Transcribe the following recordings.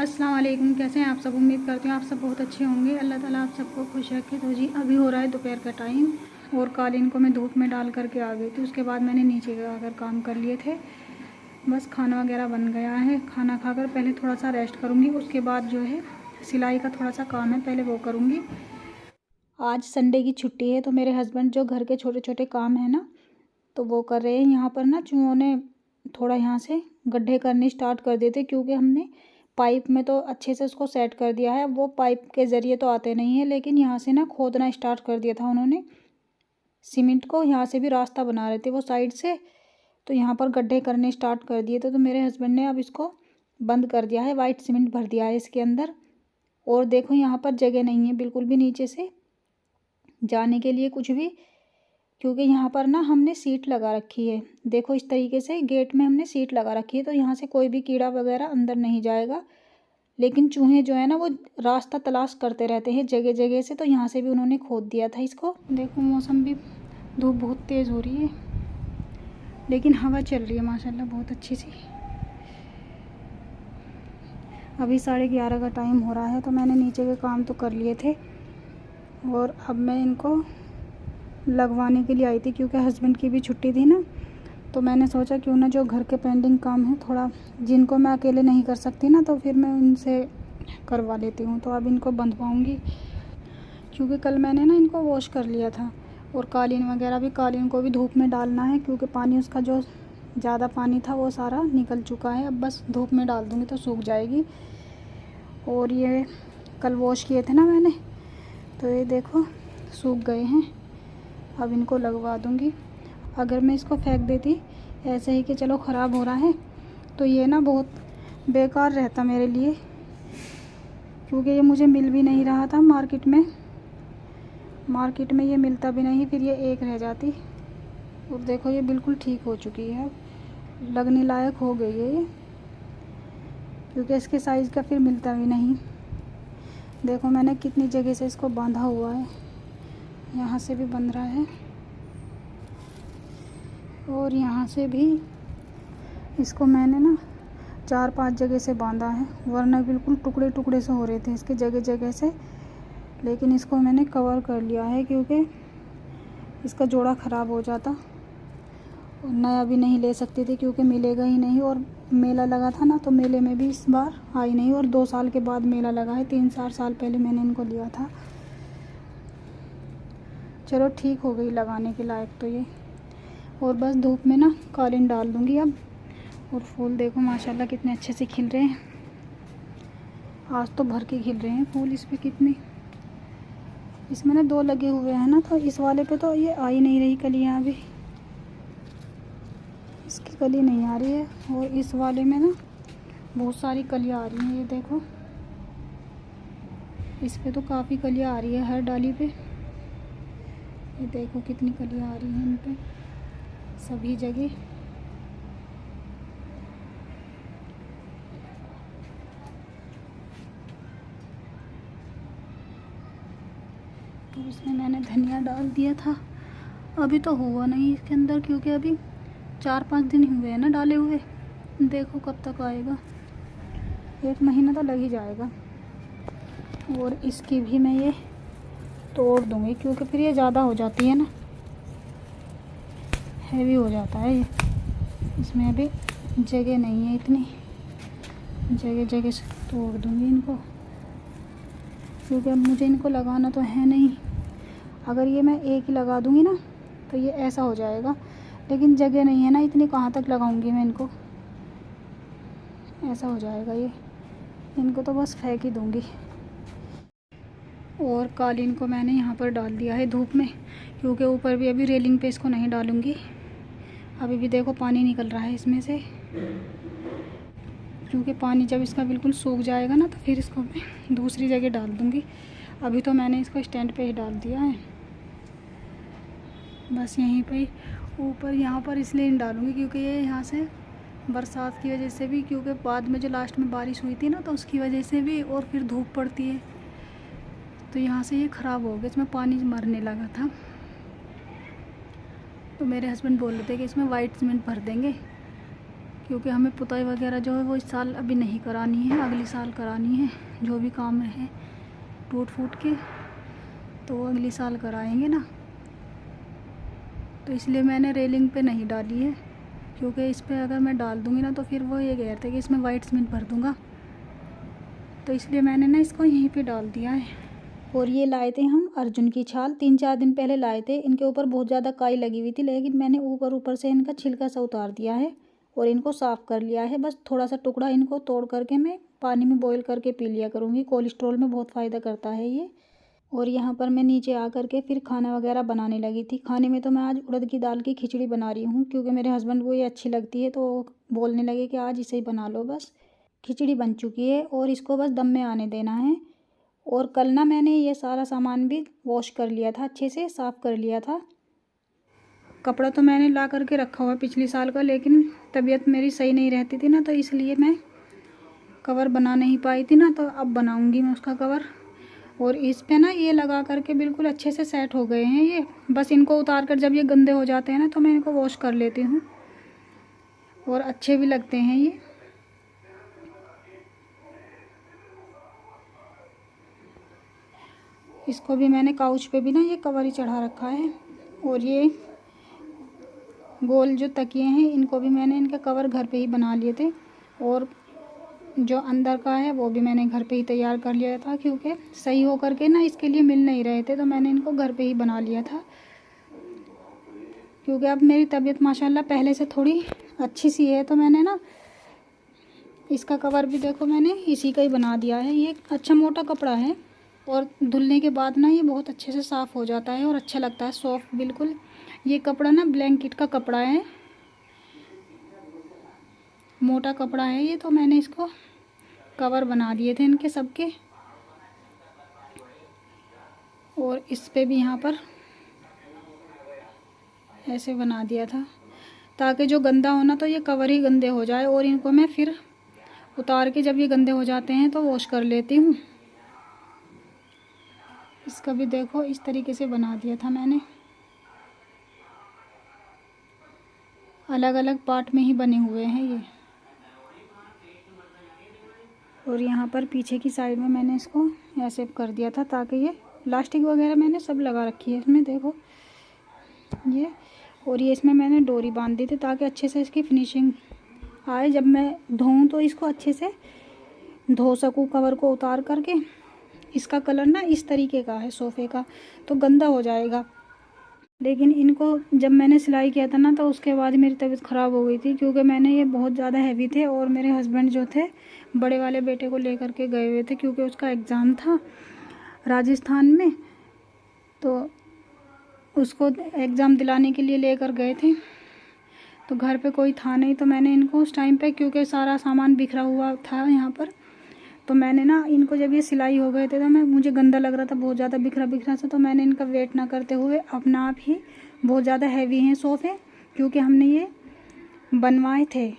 अस्सलाम वालेकुम। कैसे हैं आप सब? उम्मीद करती हूँ आप सब बहुत अच्छे होंगे। अल्लाह ताला आप सबको खुश रखे। तो जी अभी हो रहा है दोपहर का टाइम और कालीन को मैं धूप में डाल करके आ गई थी। उसके बाद मैंने नीचे आकर काम कर लिए थे। बस खाना वगैरह बन गया है। खाना खाकर पहले थोड़ा सा रेस्ट करूँगी, उसके बाद जो है सिलाई का थोड़ा सा काम है, पहले वो करूँगी। आज संडे की छुट्टी है तो मेरे हस्बैंड जो घर के छोटे छोटे काम है ना तो वो कर रहे हैं। यहाँ पर ना चूहों ने थोड़ा यहाँ से गड्ढे करने स्टार्ट कर दिए थे, क्योंकि हमने पाइप में तो अच्छे से उसको सेट कर दिया है। वो पाइप के ज़रिए तो आते नहीं है, लेकिन यहाँ से ना खोदना स्टार्ट कर दिया था उन्होंने। सीमेंट को यहाँ से भी रास्ता बना रहे थे वो साइड से, तो यहाँ पर गड्ढे करने स्टार्ट कर दिए थे। तो मेरे हस्बैंड ने अब इसको बंद कर दिया है, वाइट सीमेंट भर दिया है इसके अंदर। और देखो यहाँ पर जगह नहीं है बिल्कुल भी नीचे से जाने के लिए कुछ भी, क्योंकि यहाँ पर ना हमने सीट लगा रखी है। देखो इस तरीके से गेट में हमने सीट लगा रखी है, तो यहाँ से कोई भी कीड़ा वगैरह अंदर नहीं जाएगा। लेकिन चूहे जो है ना वो रास्ता तलाश करते रहते हैं जगह जगह से, तो यहाँ से भी उन्होंने खोद दिया था इसको। देखो मौसम भी, धूप बहुत तेज़ हो रही है लेकिन हवा चल रही है माशाल्लाह बहुत अच्छी सी। अभी 11:30 का टाइम हो रहा है, तो मैंने नीचे के काम तो कर लिए थे और अब मैं इनको लगवाने के लिए आई थी, क्योंकि हस्बैंड की भी छुट्टी थी ना। तो मैंने सोचा क्यों ना जो घर के पेंडिंग काम है थोड़ा, जिनको मैं अकेले नहीं कर सकती ना, तो फिर मैं उनसे करवा लेती हूँ। तो अब इनको बंधवाऊँगी, क्योंकि कल मैंने ना इनको वॉश कर लिया था। और कालीन वगैरह भी, कालीन को भी धूप में डालना है, क्योंकि पानी उसका जो ज़्यादा पानी था वो सारा निकल चुका है। अब बस धूप में डाल दूँगी तो सूख जाएगी। और ये कल वॉश किए थे ना मैंने, तो ये देखो सूख गए हैं। अब इनको लगवा दूँगी। अगर मैं इसको फेंक देती ऐसे ही कि चलो ख़राब हो रहा है, तो ये ना बहुत बेकार रहता मेरे लिए, क्योंकि ये मुझे मिल भी नहीं रहा था मार्केट में ये मिलता भी नहीं, फिर ये एक रह जाती। और देखो ये बिल्कुल ठीक हो चुकी है, लगने लायक हो गई है ये, क्योंकि इसके साइज़ का फिर मिलता भी नहीं। देखो मैंने कितनी जगह से इसको बांधा हुआ है, यहाँ से भी बंध रहा है और यहाँ से भी इसको मैंने ना 4-5 जगह से बांधा है, वरना बिल्कुल टुकड़े टुकड़े से हो रहे थे इसके जगह जगह से। लेकिन इसको मैंने कवर कर लिया है, क्योंकि इसका जोड़ा ख़राब हो जाता और नया भी नहीं ले सकती थी, क्योंकि मिलेगा ही नहीं। और मेला लगा था ना, तो मेले में भी इस बार आई नहीं। और 2 साल के बाद मेला लगा है, 3-4 साल पहले मैंने इनको लिया था। चलो ठीक हो गई लगाने के लायक तो ये। और बस धूप में ना कालीन डाल दूँगी अब। और फूल देखो माशाल्लाह कितने अच्छे से खिल रहे हैं। आज तो भर के खिल रहे हैं फूल इस पे कितने। इसमें ना 2 लगे हुए हैं ना, तो इस वाले पे तो ये आ ही नहीं रही कलियाँ अभी, इसकी कली नहीं आ रही है। और इस वाले में ना बहुत सारी कलियाँ आ रही हैं, ये देखो इस पे तो काफ़ी कलियाँ आ रही है हर डाली पे। ये देखो कितनी कलियाँ आ रही हैं इन पे सभी जगह। तो इसमें मैंने धनिया डाल दिया था, अभी तो हुआ नहीं इसके अंदर, क्योंकि अभी 4-5 दिन हुए हैं ना डाले हुए। देखो कब तक आएगा, 1 महीना तो लग ही जाएगा। और इसकी भी मैं ये तोड़ दूँगी, क्योंकि फिर ये ज़्यादा हो जाती है ना, हैवी हो जाता है ये। इसमें अभी जगह नहीं है इतनी, जगह जगह से तोड़ दूँगी इनको, क्योंकि अब मुझे इनको लगाना तो है नहीं। अगर ये मैं एक ही लगा दूँगी ना तो ये ऐसा हो जाएगा, लेकिन जगह नहीं है ना इतनी, कहाँ तक लगाऊंगी मैं इनको, ऐसा हो जाएगा ये। इनको तो बस फेंक ही दूँगी। और कालीन को मैंने यहाँ पर डाल दिया है धूप में, क्योंकि ऊपर भी अभी रेलिंग पे इसको नहीं डालूँगी। अभी भी देखो पानी निकल रहा है इसमें से, क्योंकि पानी जब इसका बिल्कुल सूख जाएगा ना तो फिर इसको मैं दूसरी जगह डाल दूँगी। अभी तो मैंने इसको स्टैंड पे ही डाल दिया है, बस यहीं पे ऊपर यहाँ पर इसलिए नहीं डालूँगी, क्योंकि ये यहाँ से बरसात की वजह से भी, क्योंकि बाद में जो लास्ट में बारिश हुई थी ना तो उसकी वजह से भी, और फिर धूप पड़ती है तो यहाँ से ये ख़राब हो गया, इसमें पानी मरने लगा था। तो मेरे हस्बैंड बोल रहे थे कि इसमें वाइट सीमेंट भर देंगे, क्योंकि हमें पुताई वगैरह जो है वो इस साल अभी नहीं करानी है, अगले साल करानी है। जो भी काम रहे टूट फूट के तो वो अगले साल कराएंगे ना। तो इसलिए मैंने रेलिंग पे नहीं डाली है, क्योंकि इस पे अगर मैं डाल दूँगी ना तो फिर वो ये कहते हैं कि इसमें वाइट सीमेंट भर दूँगा। तो इसलिए मैंने ना इसको यहीं पे डाल दिया है। और ये लाए थे हम अर्जुन की छाल, 3-4 दिन पहले लाए थे। इनके ऊपर बहुत ज़्यादा काई लगी हुई थी, लेकिन मैंने ऊपर से इनका छिलका सा उतार दिया है और इनको साफ़ कर लिया है। बस थोड़ा सा टुकड़ा इनको तोड़ करके मैं पानी में बॉईल करके पी लिया करूँगी। कोलेस्ट्रॉल में बहुत फ़ायदा करता है ये। और यहाँ पर मैं नीचे आ कर के फिर खाना वगैरह बनाने लगी थी। खाने में तो मैं आज उड़द की दाल की खिचड़ी बना रही हूँ, क्योंकि मेरे हस्बैंड को ये अच्छी लगती है, तो वो बोलने लगे कि आज इसे ही बना लो। बस खिचड़ी बन चुकी है और इसको बस दम में आने देना है। और कल ना मैंने ये सारा सामान भी वॉश कर लिया था, अच्छे से साफ़ कर लिया था। कपड़ा तो मैंने ला करके रखा हुआ पिछले साल का, लेकिन तबीयत मेरी सही नहीं रहती थी ना, तो इसलिए मैं कवर बना नहीं पाई थी ना। तो अब बनाऊंगी मैं उसका कवर। और इस पे ना ये लगा करके बिल्कुल अच्छे से सेट हो गए हैं ये। बस इनको उतार कर जब ये गंदे हो जाते हैं ना तो मैं इनको वॉश कर लेती हूँ, और अच्छे भी लगते हैं ये। इसको भी मैंने काउच पे भी ना ये कवर ही चढ़ा रखा है। और ये गोल जो तकिए हैं इनको भी मैंने इनका कवर घर पे ही बना लिए थे। और जो अंदर का है वो भी मैंने घर पे ही तैयार कर लिया था, क्योंकि सही हो करके ना इसके लिए मिल नहीं रहे थे, तो मैंने इनको घर पे ही बना लिया था। क्योंकि अब मेरी तबीयत माशाल्लाह पहले से थोड़ी अच्छी सी है, तो मैंने ना इसका कवर भी देखो मैंने इसी का ही बना दिया है। ये अच्छा मोटा कपड़ा है और धुलने के बाद ना ये बहुत अच्छे से साफ़ हो जाता है और अच्छा लगता है, सॉफ्ट बिल्कुल। ये कपड़ा ना ब्लैंकेट का कपड़ा है, मोटा कपड़ा है ये। तो मैंने इसको कवर बना दिए थे इनके सबके। और इस पे भी यहाँ पर ऐसे बना दिया था, ताकि जो गंदा होना तो ये कवर ही गंदे हो जाए। और इनको मैं फिर उतार के जब ये गंदे हो जाते हैं तो वॉश कर लेती हूँ। इसका भी देखो इस तरीके से बना दिया था मैंने, अलग अलग पार्ट में ही बने हुए हैं ये। और यहाँ पर पीछे की साइड में मैंने इसको ऐसे कर दिया था, ताकि ये प्लास्टिक वगैरह मैंने सब लगा रखी है इसमें, देखो ये। और ये इसमें मैंने डोरी बांध दी थी, ताकि अच्छे से इसकी फिनिशिंग आए। जब मैं धोऊँ तो इसको अच्छे से धो सकूँ कवर को उतार करके। इसका कलर ना इस तरीके का है सोफ़े का, तो गंदा हो जाएगा। लेकिन इनको जब मैंने सिलाई किया था ना तो उसके बाद मेरी तबीयत ख़राब हो गई थी, क्योंकि मैंने ये बहुत ज़्यादा हैवी थे। और मेरे हस्बैंड जो थे बड़े वाले बेटे को लेकर के गए हुए थे, क्योंकि उसका एग्ज़ाम था राजस्थान में, तो उसको एग्ज़ाम दिलाने के लिए लेकर गए थे। तो घर पे कोई था नहीं, तो मैंने इनको उस टाइम पे, क्योंकि सारा सामान बिखरा हुआ था यहाँ पर, तो मैंने ना इनको जब ये सिलाई हो गए थे तो मुझे गंदा लग रहा था बहुत ज़्यादा बिखरा बिखरा सा, तो मैंने इनका वेट ना करते हुए अपना आप ही, बहुत ज़्यादा हैवी हैं सोफ़े, क्योंकि हमने ये बनवाए थे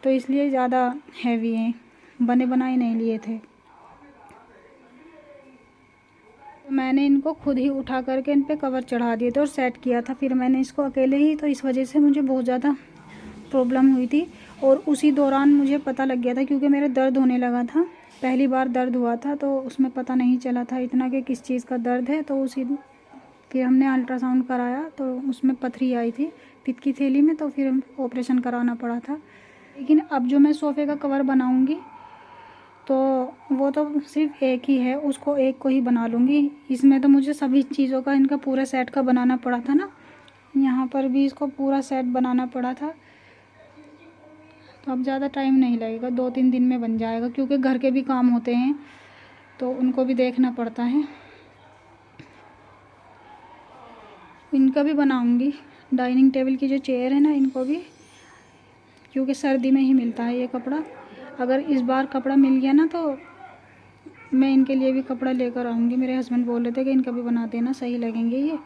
तो इसलिए ज़्यादा हैवी हैं, बने बनाए नहीं लिए थे। तो मैंने इनको खुद ही उठा करके इन पे कवर चढ़ा दिए थे और सेट किया था फिर मैंने इसको अकेले ही। तो इस वजह से मुझे बहुत ज़्यादा प्रॉब्लम हुई थी। और उसी दौरान मुझे पता लग गया था, क्योंकि मेरे दर्द होने लगा था, पहली बार दर्द हुआ था, तो उसमें पता नहीं चला था इतना कि किस चीज़ का दर्द है। तो फिर हमने अल्ट्रासाउंड कराया तो उसमें पथरी आई थी पित्त की थैली में, तो फिर ऑपरेशन कराना पड़ा था। लेकिन अब जो मैं सोफ़े का कवर बनाऊंगी तो वो तो सिर्फ एक ही है, उसको एक को ही बना लूँगी। इसमें तो मुझे सभी चीज़ों का, इनका पूरा सेट का बनाना पड़ा था ना, यहाँ पर भी इसको पूरा सेट बनाना पड़ा था। तो अब ज़्यादा टाइम नहीं लगेगा, 2-3 दिन में बन जाएगा, क्योंकि घर के भी काम होते हैं तो उनको भी देखना पड़ता है। इनका भी बनाऊंगी, डाइनिंग टेबल की जो चेयर है ना, इनको भी, क्योंकि सर्दी में ही मिलता है ये कपड़ा। अगर इस बार कपड़ा मिल गया ना तो मैं इनके लिए भी कपड़ा लेकर आऊँगी। मेरे हस्बैंड बोल रहे थे कि इनका भी बना देना, सही लगेंगे ये,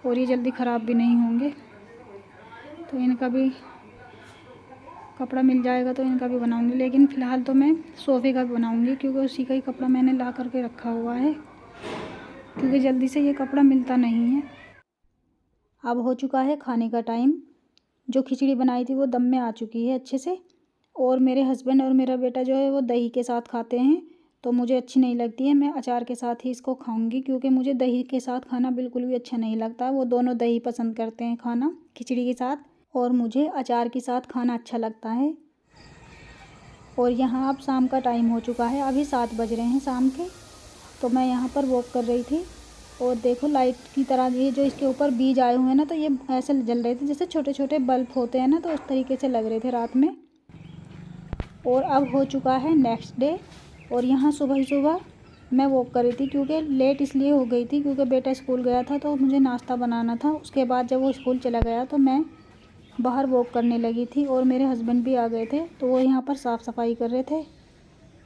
और ये जल्दी ख़राब भी नहीं होंगे। तो इनका भी कपड़ा मिल जाएगा तो इनका भी बनाऊंगी। लेकिन फ़िलहाल तो मैं सोफ़े का भी बनाऊंगी, क्योंकि उसी का ही कपड़ा मैंने ला करके रखा हुआ है, क्योंकि जल्दी से ये कपड़ा मिलता नहीं है। अब हो चुका है खाने का टाइम। जो खिचड़ी बनाई थी वो दम में आ चुकी है अच्छे से। और मेरे हस्बैंड और मेरा बेटा जो है वो दही के साथ खाते हैं, तो मुझे अच्छी नहीं लगती है। मैं अचार के साथ ही इसको खाऊंगी, क्योंकि मुझे दही के साथ खाना बिल्कुल भी अच्छा नहीं लगता। वो दोनों दही पसंद करते हैं खाना खिचड़ी के साथ, और मुझे अचार के साथ खाना अच्छा लगता है। और यहाँ अब शाम का टाइम हो चुका है, अभी 7 बज रहे हैं शाम के। तो मैं यहाँ पर वॉक कर रही थी, और देखो लाइट की तरह ये जो इसके ऊपर बीज आए हुए हैं ना, तो ये ऐसे जल रहे थे जैसे छोटे छोटे बल्ब होते हैं ना, तो उस तरीके से लग रहे थे रात में। और अब हो चुका है नेक्स्ट डे, और यहाँ सुबह ही सुबह मैं वॉक कर रही थी, क्योंकि लेट इसलिए हो गई थी क्योंकि बेटा स्कूल गया था, तो मुझे नाश्ता बनाना था। उसके बाद जब वो स्कूल चला गया तो मैं बाहर वॉक करने लगी थी, और मेरे हस्बैंड भी आ गए थे, तो वो यहाँ पर साफ़ सफाई कर रहे थे।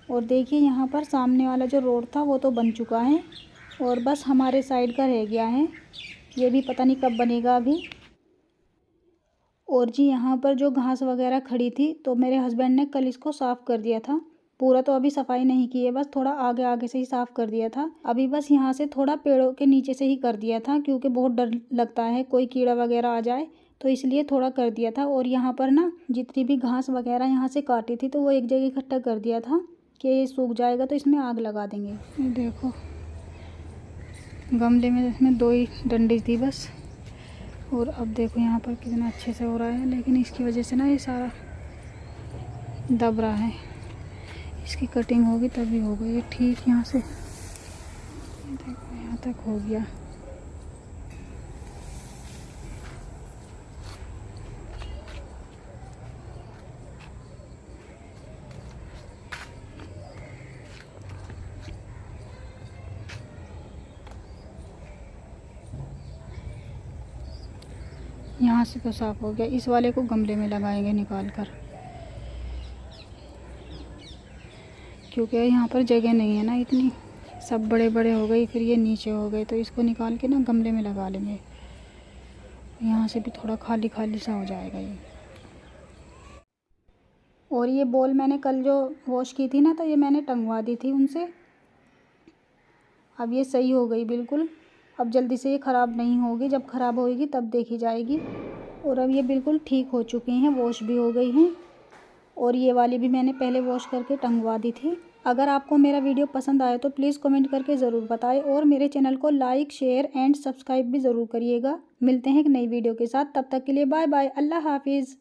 और देखिए यहाँ पर सामने वाला जो रोड था वो तो बन चुका है, और बस हमारे साइड का रह गया है, ये भी पता नहीं कब बनेगा अभी। और जी यहाँ पर जो घास वगैरह खड़ी थी, तो मेरे हस्बैंड ने कल इसको साफ़ कर दिया था। पूरा तो अभी सफाई नहीं की है, बस थोड़ा आगे आगे से ही साफ़ कर दिया था। अभी बस यहाँ से थोड़ा पेड़ों के नीचे से ही कर दिया था, क्योंकि बहुत डर लगता है कोई कीड़ा वगैरह आ जाए, तो इसलिए थोड़ा कर दिया था। और यहाँ पर ना जितनी भी घास वगैरह यहाँ से काटी थी, तो वो एक जगह इकट्ठा कर दिया था कि ये सूख जाएगा तो इसमें आग लगा देंगे। ये देखो गमले में इसमें 2 ही डंडी थी बस, और अब देखो यहाँ पर कितना अच्छे से हो रहा है, लेकिन इसकी वजह से ना ये सारा दब रहा है। इसकी कटिंग होगी तभी होगा ये ठीक। यहाँ से देखो यहाँ तक हो गया। यहाँ से तो साफ़ हो गया, इस वाले को गमले में लगाएंगे निकाल कर, क्योंकि यहाँ पर जगह नहीं है ना इतनी, सब बड़े बड़े हो गए, फिर ये नीचे हो गए, तो इसको निकाल के ना गमले में लगा लेंगे। यहाँ से भी थोड़ा खाली खाली सा हो जाएगा ये। और ये बॉल मैंने कल जो वॉश की थी ना, तो ये मैंने टंगवा दी थी उनसे। अब ये सही हो गई बिल्कुल, अब जल्दी से ये ख़राब नहीं होगी, जब ख़राब होगी तब देखी जाएगी। और अब ये बिल्कुल ठीक हो चुकी हैं, वॉश भी हो गई हैं। और ये वाली भी मैंने पहले वॉश करके टंगवा दी थी। अगर आपको मेरा वीडियो पसंद आए तो प्लीज़ कमेंट करके ज़रूर बताएं, और मेरे चैनल को लाइक शेयर एंड सब्सक्राइब भी ज़रूर करिएगा। मिलते हैं एक नई वीडियो के साथ, तब तक के लिए बाय बाय, अल्लाह हाफिज़।